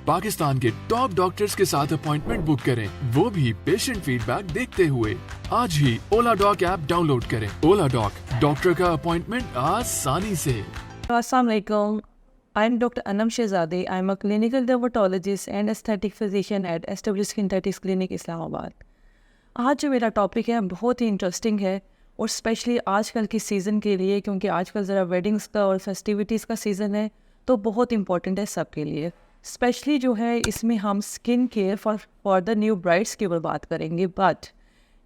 पाकिस्तान के top doctors के साथ अपॉइंटमेंट बुक करें, वो भी पेशेंट फीडबैक देखते हुए। आज ही ओला डॉक ऐप डाउनलोड करें। ओला डॉक, डॉक्टर का अपॉइंटमेंट आसानी से। Assalamu alaikum. I'm Dr. Anam Shehzade. I'm a clinical dermatologist and aesthetic physician at Established Synthetics Clinic, Islamabad. आज जो मेरा टॉपिक है बहुत ही इंटरेस्टिंग है और स्पेशली आजकल की सीज़न के लिए, क्योंकि आजकल ज़रा वेडिंग्स का और फेस्टिविटीज़ का सीज़न है, तो बहुत इंपॉर्टेंट है सबके लिए। स्पेशली जो है इसमें हम skin care for the new brides की बात करेंगे। बट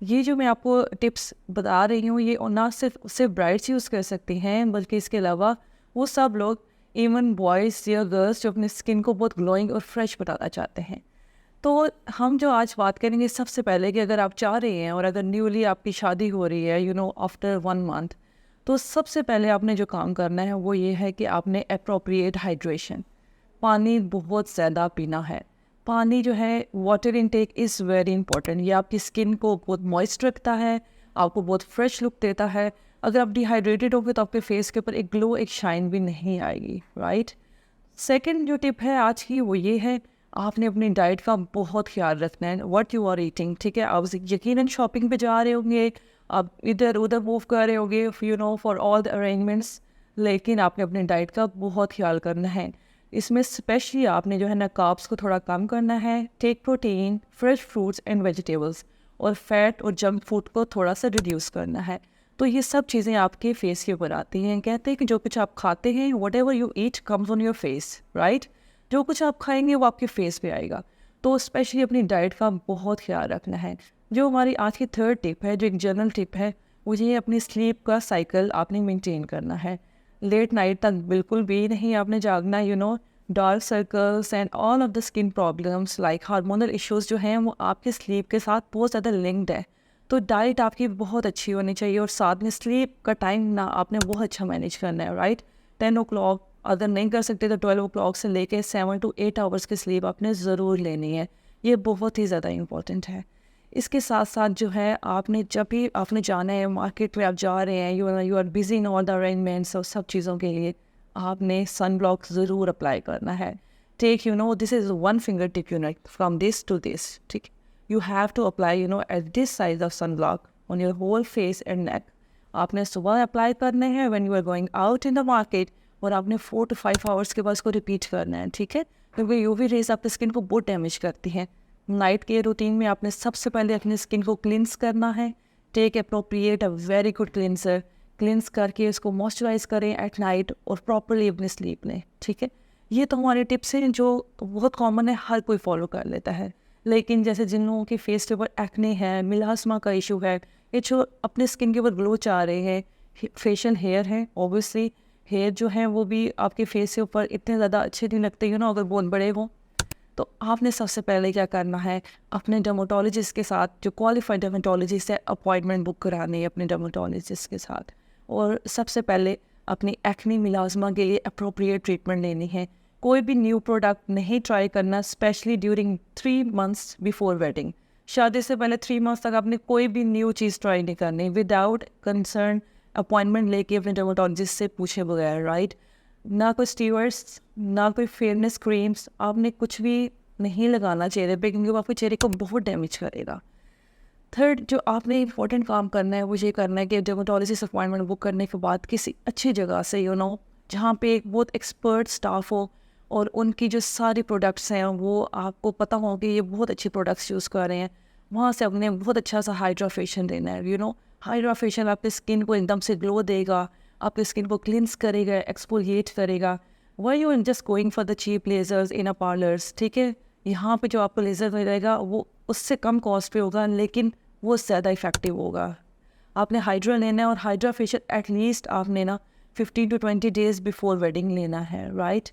ये जो मैं आपको टिप्स बता रही हूँ ये ना सिर्फ ब्राइड्स यूज़ कर सकती हैं, बल्कि इसके अलावा वो सब लोग, इवन बॉयज़ या गर्ल्स, जो अपनी स्किन को बहुत ग्लोइंग और फ्रेश बनाना चाहते हैं। तो हम जो आज बात करेंगे सबसे पहले कि अगर आप चाह रहे हैं और अगर न्यूली आपकी शादी हो रही है आफ्टर 1 मंथ, तो सबसे पहले आपने जो काम करना है वो ये है कि आपने अप्रोप्रिएट हाइड्रेशन, पानी बहुत ज़्यादा पीना है। पानी जो है, water intake is very important. ये आपकी स्किन को बहुत मॉइस्ट रखता है, आपको बहुत फ्रेश लुक देता है। अगर आप डिहाइड्रेटेड होगे तो आपके फेस के ऊपर एक ग्लो, एक शाइन भी नहीं आएगी, राइट। सेकंड जो टिप है आज की वो ये है, आपने अपनी डाइट का बहुत ख्याल रखना है। व्हाट यू आर ईटिंग, ठीक है। आप यकीनन शॉपिंग पे जा रहे होंगे, आप इधर उधर मूव कर रहे होंगे फॉर ऑल द अरेंजमेंट्स, लेकिन आपने अपनी डाइट का बहुत ख्याल करना है। इसमें स्पेशली आपने जो है ना कार्ब्स को थोड़ा कम करना है, take protein, fresh fruits and vegetables, और फैट और जंक फूड को थोड़ा सा रिड्यूस करना है। तो ये सब चीज़ें आपके फेस के ऊपर आती हैं। कहते हैं कि जो कुछ आप खाते हैं, what ever you eat comes on your face, right. जो कुछ आप खाएंगे वो आपके फेस पे आएगा। तो स्पेशली अपनी डाइट का बहुत ख्याल रखना है। जो हमारी आज की थर्ड टिप है, जो एक जनरल टिप है, वो ये अपनी स्लीप का साइकिल आपने मेंटेन करना है। लेट नाइट तक बिल्कुल भी नहीं आपने जागना। Dark circles and all of the skin problems like hormonal issues जो हैं वो आपके स्लीप के साथ बहुत ज़्यादा लिंक्ड है। तो डाइट आपकी बहुत अच्छी होनी चाहिए और साथ में स्लीप का टाइम ना आपने बहुत अच्छा मैनेज करना है, राइट। 10 o'clock, अगर नहीं कर सकते तो 12 o'clock से लेके 7 to 8 आवर्स की स्लीप आपने ज़रूर लेनी है। ये बहुत ही ज़्यादा इंपॉर्टेंट है। इसके साथ साथ जो है, आपने जब भी आपने जाना है मार्केट में, आप जा रहे हैं, you are busy in all the arrangements और सब चीज़ों के लिए, आपने सन ब्लॉक ज़रूर अप्लाई करना है। Take this is one finger tip from this to this, ठीक। You have to apply at this size of sunblock on your whole face and neck. आपने सुबह अप्लाई करने हैं when you are going out in the market, और आपने 4 to 5 hours के बाद इसको रिपीट करना है, ठीक है। क्योंकि यूवी रेज आपकी स्किन को बहुत डैमेज करती हैं। नाइट के रूटीन में आपने सबसे पहले अपनी स्किन को क्लिनस करना है। Take appropriate a very good cleanser, cleanse करके इसको मॉइस्चराइज करें एट नाइट और प्रॉपरली अपनी स्लीप लें, ठीक है। ये तो हमारे टिप्स हैं जो बहुत कॉमन है, हर कोई फॉलो कर लेता है। लेकिन जैसे जिन लोगों के फेस के ऊपर एक्ने है, मिलास्मा का इशू है, ये जो अपने स्किन के ऊपर ग्लो चाह रहे हैं, फेशियल हेयर है, ऑब्वियसली हेयर जो है वो भी आपके फेस के ऊपर इतने ज़्यादा अच्छे नहीं लगते अगर बहुत बड़े हों। तो आपने सबसे पहले क्या करना है, अपने डर्मेटोलॉजिस्ट के साथ, जो क्वालिफाइड डर्मेटोलॉजिस्ट है, अपॉइंटमेंट बुक करानी है अपने डर्मेटोलॉजिस्ट के साथ। और सबसे पहले अपनी एक्ने मिलास्मा के लिए अप्रोप्रिएट ट्रीटमेंट लेनी है। कोई भी न्यू प्रोडक्ट नहीं ट्राई करना, specially during 3 months before wedding. शादी से पहले 3 months तक आपने कोई भी न्यू चीज़ ट्राई नहीं करनी विदाउट कंसर्न अपॉइंटमेंट लेके अपने डर्मेटोलॉजिस्ट से पूछे बगैर, राइट। ना कोई स्टीरॉइड्स, ना कोई फेयरनेस क्रीम्स, आपने कुछ भी नहीं लगाना चेहरे पे, क्योंकि वो आपके चेहरे को बहुत डैमेज करेगा। थर्ड जो आपने इंपॉर्टेंट काम करना है वो ये करना है कि डर्मेटोलॉजिस्ट अपॉइंटमेंट बुक करने के बाद किसी अच्छी जगह से जहाँ पे एक बहुत एक्सपर्ट स्टाफ हो और उनकी जो सारी प्रोडक्ट्स हैं वो आपको पता हो कि ये बहुत अच्छी प्रोडक्ट्स यूज़ कर रहे हैं, वहाँ से अपने बहुत अच्छा सा हाइड्रा फेशियल देना है। हाइड्रा फेशियल आपकी स्किन को एकदम से ग्लो देगा, आपकी स्किन को क्लिनस करेगा, एक्सफोलिएट करेगा। Why you just going for the cheap lasers in a parlours, ठीक है। यहाँ पे जो आपको लेज़र मिलेगा वो उससे कम कॉस्ट पे होगा, लेकिन वो ज़्यादा इफ़ेक्टिव होगा। आपने हाइड्रा लेना है और हाइड्रा फेशियल एटलीस्ट आपने 15 to 20 days बिफोर वेडिंग लेना है, राइट।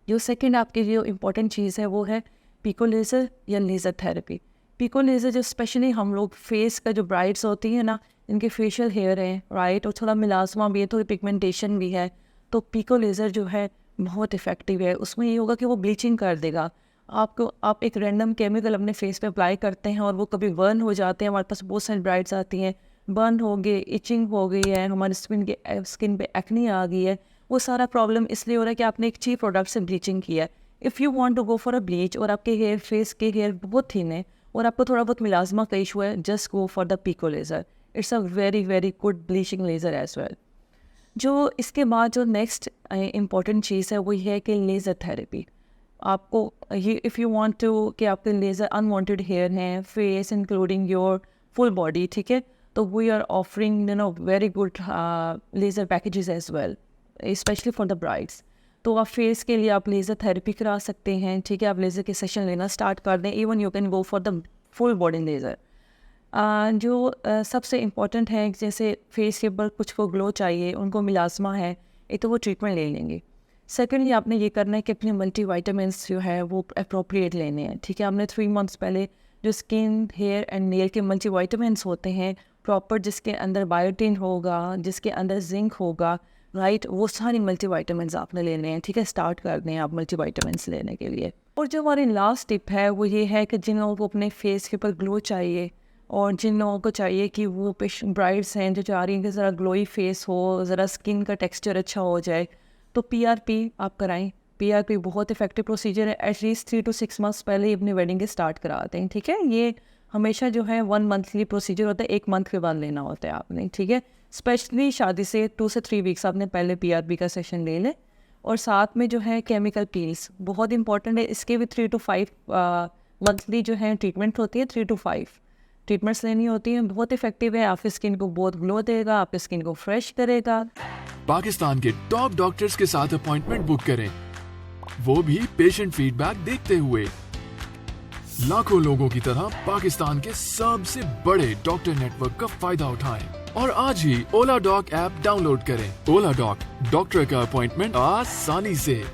जो सेकंड आपकी जो इम्पोर्टेंट चीज़ है वो है पिको लेज़र या लेज़र थेरेपी। पिको लेज़र जो स्पेशली हम लोग फेस का, जो ब्राइड्स होती हैं इनके फेशियल हेयर हैं, राइट, और थोड़ा मिलास्मा भी है, थोड़ी पिगमेंटेशन भी है, तो पिको लेज़र जो है बहुत इफ़ेक्टिव है। उसमें ये होगा कि वो ब्लीचिंग कर देगा आपको। आप एक रैंडम केमिकल अपने फेस पे अप्लाई करते हैं और वो कभी बर्न हो जाते हैं। हमारे पास बहुत सारी ब्राइड्स आती हैं, बर्न हो गए, इचिंग हो गई है, हमारी स्किन पे एक्ने आ गई है। वो सारा प्रॉब्लम इसलिए हो रहा है कि आपने एक चीप प्रोडक्ट से ब्लीचिंग किया है। If you want to go for a bleach और आपके हेयर फेस के हेयर बहुत थिन है और आपको थोड़ा बहुत मिलाजमा का इशू है, just go for the pico laser. It's a very very good bleaching laser as well. जो इसके बाद जो नेक्स्ट इम्पॉर्टेंट चीज़ है वो ये है कि लेज़र थेरेपी. आपको ये इफ़ यू वांट टू कि आपके लेज़र अनवांटेड हेयर हैं face including your full body, ठीक है, तो we are offering very good laser packages as well, specially for the brides. तो आप फेस के लिए आप लेज़र थेरेपी करा सकते हैं, ठीक है, आप लेज़र के सेशन लेना स्टार्ट कर दें. Even you can go for the full body laser. सबसे इम्पॉर्टेंट है, जैसे फेस के ऊपर कुछ को ग्लो चाहिए, उनको मिलाजमा है, एक तो वो ट्रीटमेंट ले लेंगे. सेकेंडली आपने ये करना है कि अपने मल्टी वाइटामिन्स जो है वो अप्रोप्रिएट लेने हैं, ठीक है. आपने 3 मंथ्स पहले जो स्किन हेयर एंड नेल के मल्टी वाइटामिन्स होते हैं प्रॉपर, जिसके अंदर बायोटिन होगा, जिसके अंदर जिंक होगा, राइट, वो सारी मल्टी वाइटामिन्स आपने लेने हैं, ठीक है. स्टार्ट कर दें आप मल्टी वाइटामिन्स लेने के लिए. और जो हमारी लास्ट टिप है वो ये है कि जिन लोगों को अपने फेस के ऊपर ग्लो चाहिए और जिन लोगों को चाहिए कि वो ब्राइड्स हैं जो चाह रही हैं कि ज़रा ग्लोई फेस हो, ज़रा स्किन का टेक्सचर अच्छा हो जाए, तो PRP आप कराएं. PRP बहुत इफेक्टिव प्रोसीजर है. एटलीस्ट 3 to 6 मंथ्स पहले ही अपनी वेडिंग के स्टार्ट कराते हैं, ठीक है. ये हमेशा जो है 1 मंथली प्रोसीजर होता है, 1 मंथ के बाद लेना होता है आपने, ठीक है. स्पेशली शादी से 2 से 3 वीक्स आपने पहले PRP का सेशन ले लें. और साथ में जो है केमिकल पील्स बहुत इंपॉर्टेंट है. इसके भी 3 to 5 मंथली जो है ट्रीटमेंट होती है. 3 to 5 ट्रीटमेंट्स लेनी होती हैं. बहुत इफेक्टिव है, आपकी स्किन को बहुत ग्लो देगा, आपकी स्किन को फ्रेश करेगा. पाकिस्तान के टॉप डॉक्टर्स के साथ अपॉइंटमेंट बुक करें, वो भी पेशेंट फीडबैक देखते हुए. लाखों लोगों की तरह पाकिस्तान के सबसे बड़े डॉक्टर नेटवर्क का फायदा उठाएं और आज ही ओला डॉक ऐप डाउनलोड करें. ओला डॉक, डॉक्टर का अपॉइंटमेंट आसानी से.